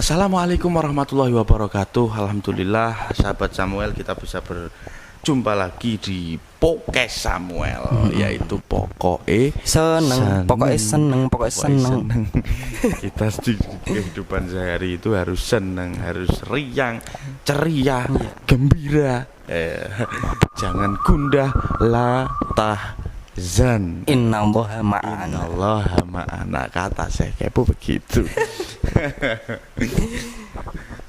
Assalamualaikum warahmatullahi wabarakatuh. Alhamdulillah sahabat Samuel, kita bisa berjumpa lagi di Podcast Samuel, yaitu seneng. Kita di kehidupan sehari itu harus seneng, harus riang, ceria, gembira, jangan gundah, la tahzan. Innallaha ma'ana, kata saya kepo begitu.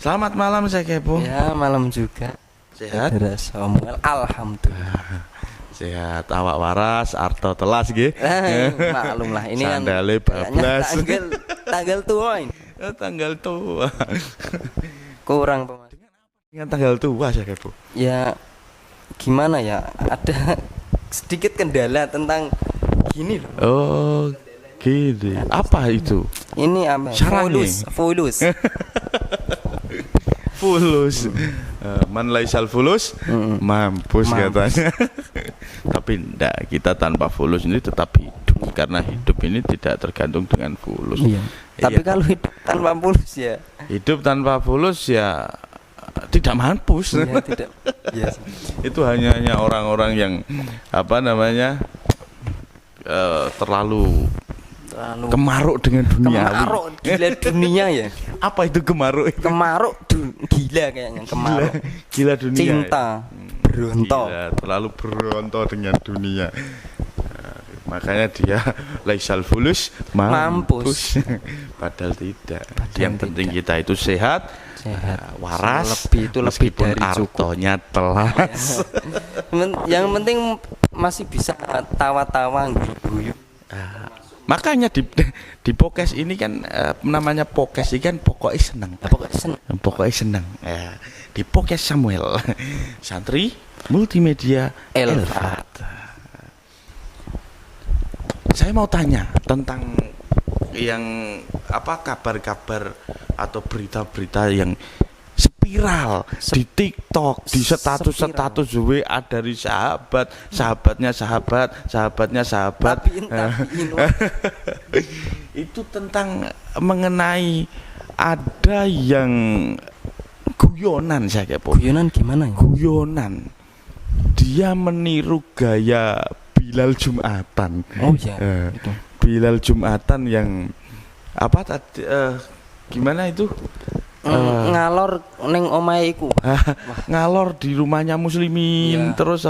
Selamat malam saya kepo. Ya, malam juga. Sehat? Samuel, alhamdulillah. Sehat, awak waras, arto telas nggih. Maklum lah, ini sandale bablas. Tanggal tua ini. Tanggal tua. Kurang Pak. Dengan tanggal tua saya kepo. Ya gimana ya? Ada sedikit kendala tentang gini loh. Oh, gini. Apa itu? Ini apa? Fulus. Fulus. Man laisal fulus mampus katanya. Tapi enggak, kita tanpa fulus ini tetap hidup, karena hidup ini tidak tergantung dengan fulus. Iya. Tapi kalau hidup tanpa fulus ya. Hidup tanpa fulus ya tidak mampus. Ya, tidak. Yes. Itu hanya orang-orang yang terlalu kemaruk dengan dunia. Kemaruk gila dunia ya. Apa itu kemaruk? Gila kayaknya kemaruk. Gila dunia. Cinta. Beronto. Gila, terlalu beronto dengan dunia. Makanya dia laisal fulus mampus. Padahal tidak. Yang penting kita itu sehat, waras, lebih dari artonya telas. Yang penting masih bisa tawa-tawa guyu-guyu. Makanya di podcast ini kan namanya podcast ini kan pokoknya senang. Ya, di podcast Samuel, santri multimedia Elfat. Saya mau tanya tentang yang kabar-kabar atau berita-berita yang spiral di TikTok, di status WA dari sahabatnya sahabat. Itu tentang mengenai ada yang guyonan, saya kepo. Guyonan gimana ya? Guyonan. Dia meniru gaya Bilal Jumatan. Oh iya. Bilal Jumatan yang gimana itu? Ngalor neng omahe iku. Ngalor di rumahnya muslimin, terus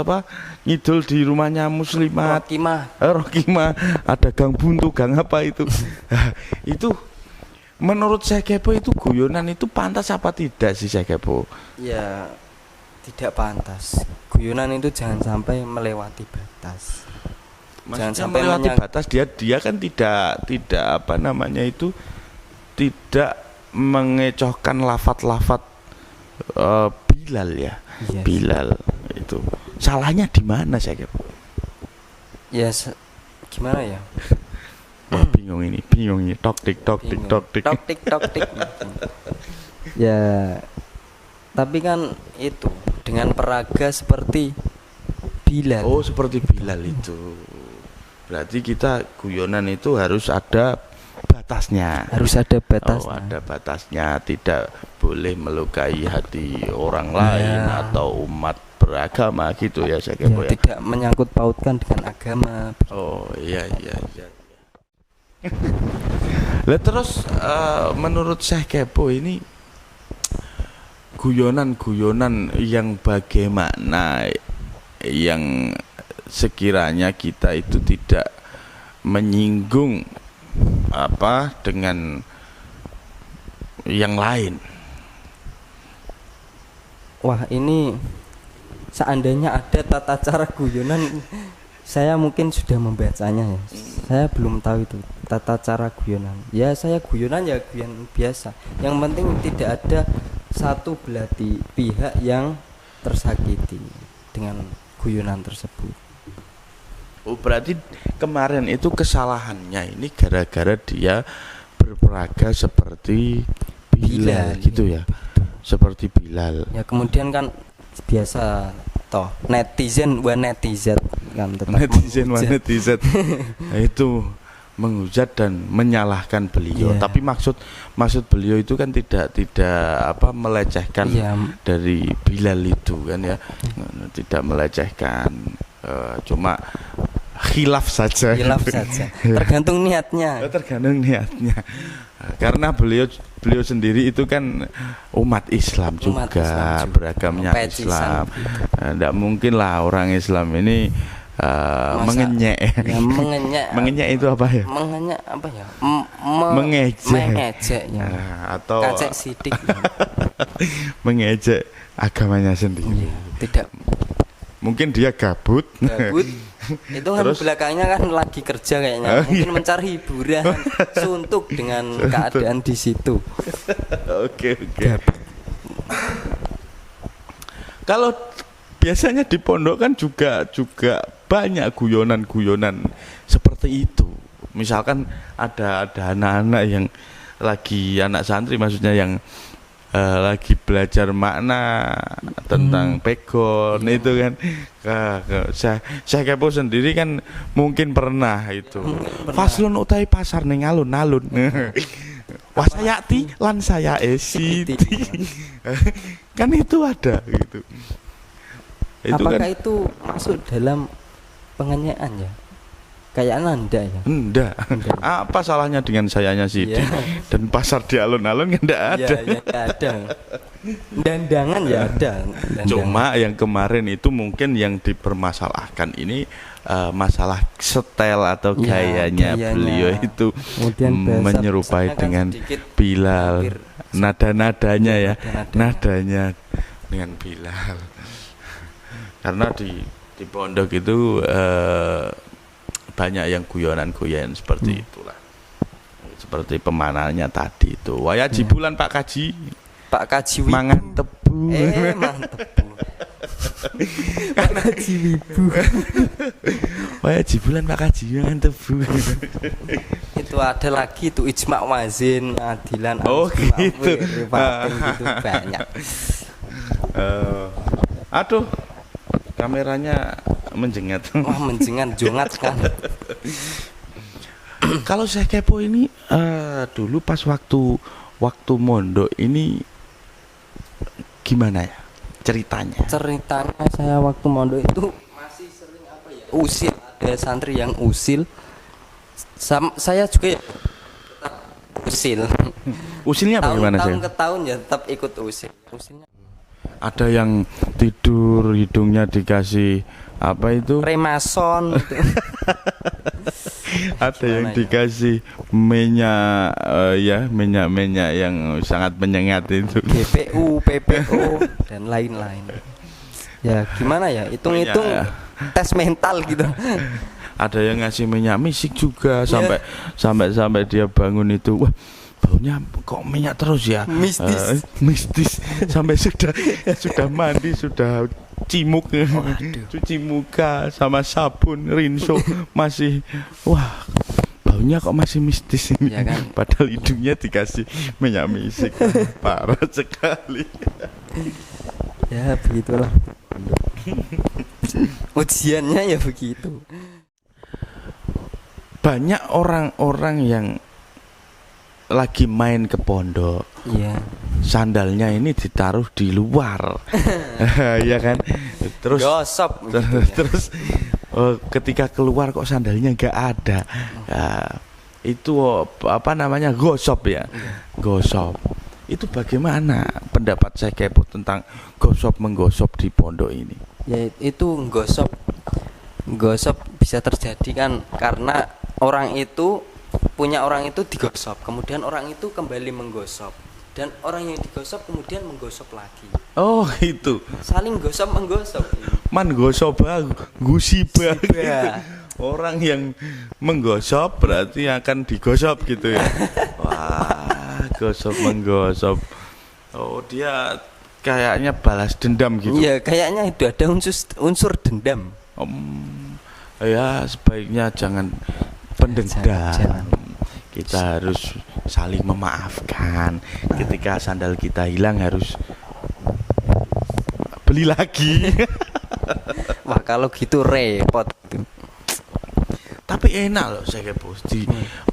ngidul di rumahnya muslimat. Rokimah. Ada gang buntu, gang apa itu? Itu menurut saya kepo, itu guyonan itu pantas apa tidak sih saya kepo? Ya tidak pantas. Guyonan itu jangan sampai melewati batas. Jangan sampai melewati batas. Dia kan tidak tidak mengecohkan lafat-lafat Bilal ya. Yes. Bilal itu salahnya di mana saya kepo? Ya gimana ya? Bingung ini. Tok tik. Ya tapi kan itu dengan peraga seperti Bilal. Oh, seperti Bilal itu. Berarti kita guyonan itu harus ada batasnya. Harus ada batasnya. Oh, ada batasnya. Tidak boleh melukai hati orang lain atau umat beragama gitu ya saya kepo ya. Tidak menyangkut pautkan dengan agama. Oh iya. Lah terus menurut saya kepo ini guyonan yang bagaimana yang sekiranya kita itu tidak menyinggung dengan yang lain. Wah, ini seandainya ada tata cara guyonan, saya mungkin sudah membacanya ya. Saya belum tahu itu tata cara guyonan. Ya saya guyonan biasa. Yang penting tidak ada satu belah pihak yang tersakiti dengan guyonan tersebut. Oh, berarti kemarin itu kesalahannya ini gara-gara dia berperaga seperti Bilal gitu ya. Seperti Bilal. Ya kemudian kan biasa toh netizen kan tetap netizen. Nah, itu menghujat dan menyalahkan beliau. Tapi maksud beliau itu kan tidak melecehkan dari Bilal itu kan ya. Tidak melecehkan, cuma khilaf saja. Tergantung niatnya. Karena beliau sendiri itu kan umat Islam juga, beragamnya Islam. Tidak mungkin lah orang Islam ini mengenyek. Mengenyek itu apa ya? Mengejek ya. Atau kacek sidik. Mengejek agamanya sendiri. Tidak. Mungkin dia gabut. Itu kan terus, belakangnya kan lagi kerja kayaknya. Mungkin mencari hiburan, suntuk dengan keadaan di situ. Oke. Kalau biasanya di pondok kan juga banyak guyonan seperti itu. Misalkan ada anak-anak yang lagi, anak santri maksudnya, yang lagi belajar makna tentang pegon itu kan. Saya kepo sendiri kan mungkin pernah itu. Faslun utai pasar ning alun-alun. Wasayati lan saya esiti. Kan itu ada gitu. Apakah itu masuk dalam pengenyaan ya? Kayak Anda ya? Enggak. Apa salahnya dengan sayanya Sidik? Dan pasar di alun-alun kan enggak ada. Iya, ada. Dandangan ya ada. Cuma yang kemarin itu mungkin yang dipermasalahkan ini masalah setel atau gayanya beliau itu menyerupai dengan Bilal. Nada-nadanya ya. Nadanya dengan Bilal. Karena di pondok itu banyak yang guyonan seperti itulah. Seperti pemanannya tadi itu. Wayaji bulan Pak Kaji Wibu. Mangan tebu. Mangan tebu. Pak Kaji Wibu. Wayaji bulan Pak Kaji mangan tebu. Itu ada lagi itu ijma wazin, adilan. Oh gitu. Gitu banyak. Aduh, kameranya menjengat. Wah, menjengat, jongat kan. Kalau saya kepo ini dulu pas waktu mondok ini gimana ya ceritanya? Ceritanya saya waktu mondok itu masih sering usil, ada santri yang usil. Saya juga ya usil. Usilnya bagaimana sih? Tahun ke tahun ya tetap ikut usil. Usilnya ada yang tidur hidungnya dikasih apa itu? Remason. Ada yang dikasih minyak minyak yang sangat menyengat itu. GPU, PPO dan lain-lain. Ya gimana ya? Hitung-hitung tes mental gitu. Ada yang ngasih minyak misik juga sampai dia bangun itu. Wah, baunya kok minyak terus ya, mistis sampai sudah mandi, sudah cimuk, cuci muka sama sabun rinso masih, wah baunya kok masih mistis ini ya kan? Padahal hidungnya dikasih minyak misik. Parah sekali. Ya begitulah ujiannya ya begitu. Banyak orang-orang yang lagi main ke pondok, sandalnya ini ditaruh di luar, ya kan? Terus gosop, terus ketika keluar kok sandalnya nggak ada, itu apa namanya, gosop ya, gosop. Itu bagaimana pendapat saya kepo tentang gosop menggosop di pondok ini? Ya itu gosop bisa terjadi kan karena orang itu digosop, kemudian orang itu kembali menggosop, dan orang yang digosop kemudian menggosop lagi. Oh itu saling gosop menggosop. Man gosoba gusiba. Orang yang menggosop berarti akan digosop gitu ya. Wah, gosop menggosop. Oh, dia kayaknya balas dendam gitu. Iya, kayaknya itu ada unsur dendam. Ya sebaiknya jangan pendendam. Kita harus saling memaafkan. Ketika sandal kita hilang harus beli lagi. Wah, kalau gitu repot. Tapi Tapi enak loh saya kepo.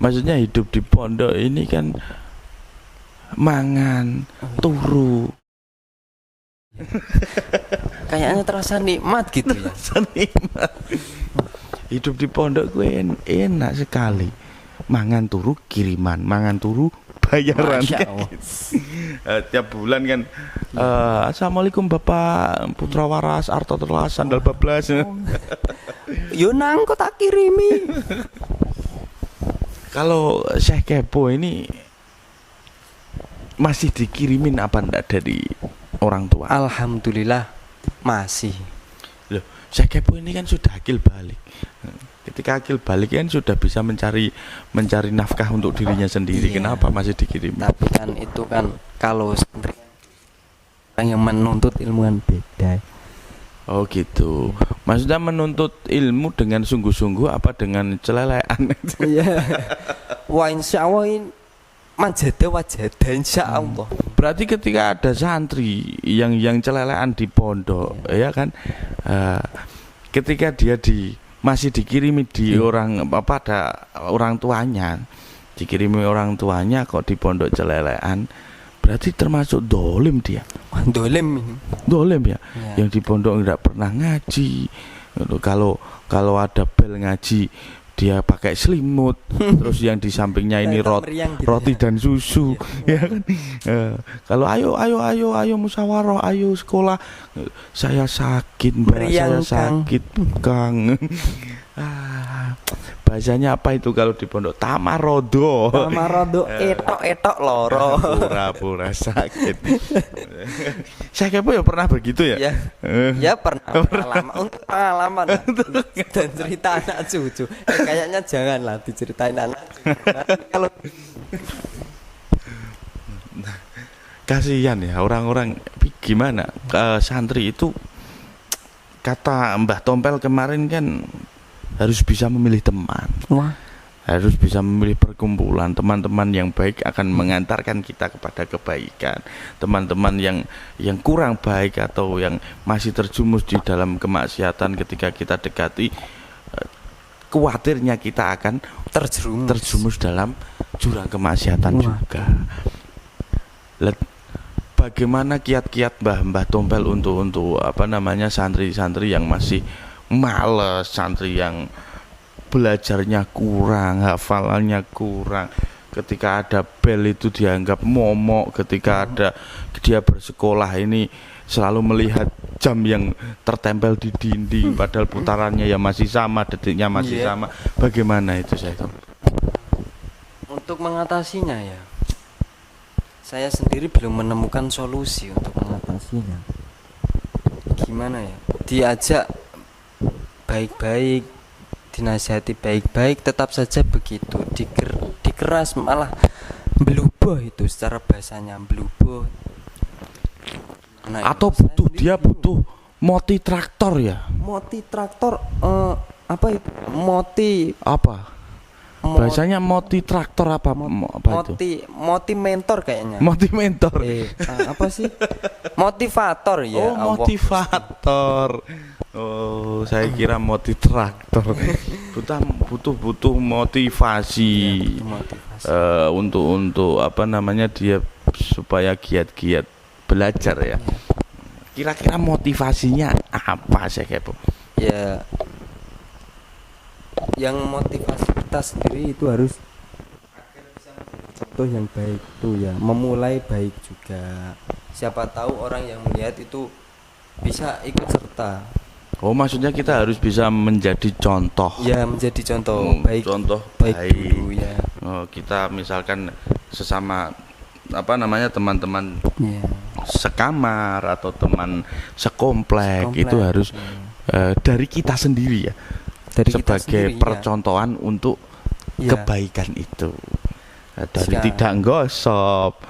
Maksudnya hidup di pondok ini kan mangan, turu. Kayaknya terasa nikmat gitu ya. Nikmat. Hidup di pondok gue enak sekali. Mangan turu kiriman, mangan turu bayaran kan. Tiap bulan kan assalamualaikum Bapak Putra Waras Arto Telas Sandal Bablas. Yo nang kok tak kirimi. Kalau saya kepo ini masih dikirimin apa enggak dari orang tua? Alhamdulillah masih. Loh, saya kepo ini kan sudah akil balik. Ketika akil balik kan sudah bisa mencari nafkah untuk dirinya sendiri. Iya. Kenapa masih dikirim? Tapi kan itu kan kalau orang yang menuntut ilmu kan beda. Oh gitu. Maksudnya menuntut ilmu dengan sungguh-sungguh apa dengan celelean? Iya. Wah insyaallah ini manjada wajada insyaallah. Berarti ketika ada santri yang celelean di pondok, ya kan? Ketika dia masih dikirimi di orang ada orang tuanya, dikirimi orang tuanya kok di pondok celelean, berarti termasuk dolim dia. Dolim ya. Yang di pondok nggak pernah ngaji. Kalau ada bel ngaji dia pakai selimut, terus yang di sampingnya ini roti dan susu, ya kan? Kalau ayo musyawarah, ayo sekolah, saya sakit Mbak, saya sakit Kang. Bahasanya apa itu kalau di pondok? Tamarodo, etok loro, pura-pura sakit. Saya kepo ya pernah begitu ya? Ya pernah. Untuk pengalaman dan cerita anak cucu. Kayaknya janganlah diceritain anak cucu. Kalau kasihan ya orang-orang gimana? Santri itu kata Mbah Tompel kemarin kan harus bisa memilih teman. Wah. Harus bisa memilih perkumpulan. Teman-teman yang baik akan mengantarkan kita kepada kebaikan. Teman-teman yang kurang baik atau yang masih terjumus di dalam kemaksiatan ketika kita dekati, khawatirnya kita akan terjumus dalam jurang kemaksiatan juga. Bagaimana kiat-kiat Mbah Tompel untuk santri-santri yang masih males, santri yang belajarnya kurang, hafalannya kurang, ketika ada bel itu dianggap momok, ketika dia bersekolah ini selalu melihat jam yang tertempel di dinding padahal putarannya ya masih sama, detiknya masih sama. Bagaimana itu saya tahu? Untuk mengatasinya ya, saya sendiri belum menemukan solusi untuk mengatasinya. Gimana ya? Diajak baik-baik, dinasihati baik-baik, tetap saja begitu, dikeras malah beluboh, itu secara bahasanya beluboh. Atau dia butuh moti traktor ya? Moti traktor apa itu? Moti apa? Bahasanya moti traktor apa itu? Moti mentor kayaknya. Moti mentor. Apa sih? Motivator ya. Oh, motivator. Oh, saya kira moti traktor. butuh motivasi. Untuk dia supaya giat-giat belajar ya. Kira-kira motivasinya apa saya kepo? Ya, yang motivasi kita sendiri itu harus contoh yang baik tuh ya, memulai baik juga. Siapa tahu orang yang melihat itu bisa ikut serta. Oh, maksudnya kita harus bisa menjadi contoh. Ya, menjadi contoh baik. Contoh baik dulu ya. Oh, kita misalkan sesama teman-teman sekamar atau teman sekomplek itu harus dari kita sendiri ya. Dari sebagai percontohan untuk kebaikan itu. Dari tidak gosip,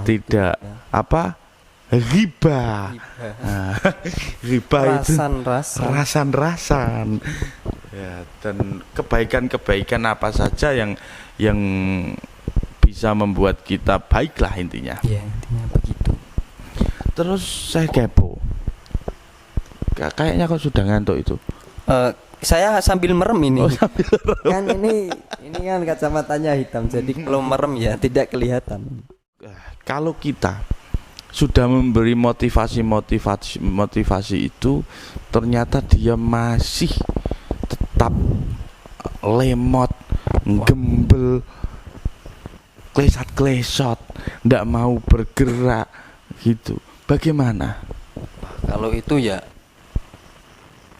tidak riba. Riba itu rasan. Ya, dan kebaikan apa saja yang bisa membuat kita baiklah intinya. Ya, intinya begitu. Terus saya kepo. Kayaknya kau sudah ngantuk itu. Saya sambil merem ini. Oh, sambil merem. Kan ini kan kacamatanya hitam, jadi kalau merem ya tidak kelihatan. Kalau kita sudah memberi motivasi itu, ternyata dia masih tetap lemot, gembel, klesat-klesot, ndak mau bergerak gitu. Bagaimana? Kalau itu ya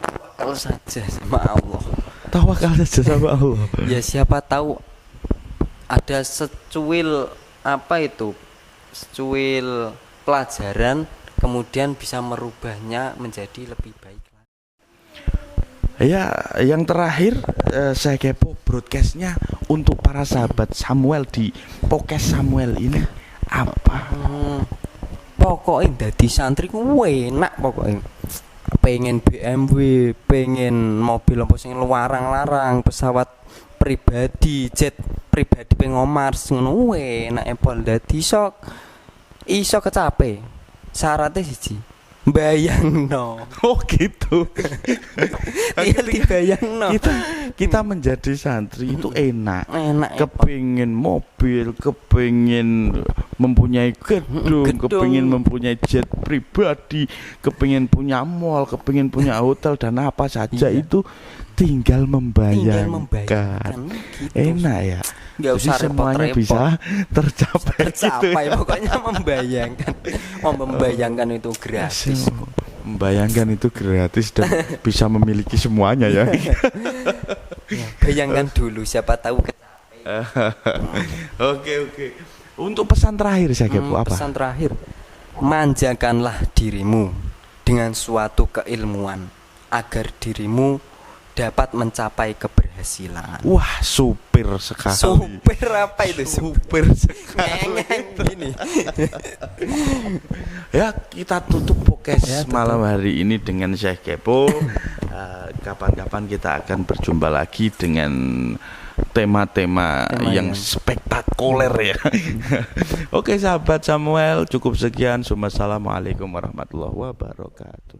tawakal saja sama Allah. Tawakal saja sama Allah. Ya siapa tahu ada secuil pelajaran kemudian bisa merubahnya menjadi lebih baik. Ya, yang terakhir saya kepo broadcastnya untuk para sahabat Samuel di podcast Samuel ini apa? Pokoknya dadi santri ku enak pokoknya. Pengen BMW, pengen mobil apa sing larang-larang, pesawat pribadi, jet pribadi pengen Mars ngono enak Apple dadi iso kecape. Syaratnya siji, bayangno. Oh gitu. Bayangno. Kita menjadi santri itu enak. Enak. Kepingin mobil, kepingin mempunyai gedung, kepingin mempunyai jet pribadi, kepingin punya mall, kepingin punya hotel dan apa saja itu tinggal membayangkan. Gitu. Enak ya. Nggak usah jadi semuanya repot-repot. bisa tercapai gitu ya. Pokoknya membayangkan itu gratis. Membayangkan itu gratis dan bisa memiliki semuanya ya. Bayangkan dulu siapa tahu kecapai. Oke. Untuk pesan terakhir saya kepo apa? Pesan terakhir, manjakanlah dirimu dengan suatu keilmuan agar dirimu dapat mencapai keberhasilan. Wah, supir sekali. Supir apa itu? Supir sekali. Gini. Ya, kita tutup podcast malam hari ini dengan Syekh Kepo. Kapan-kapan kita akan berjumpa lagi dengan tema-tema yang spektakuler ya. Oke sahabat Samuel, cukup sekian. Assalamualaikum warahmatullahi wabarakatuh.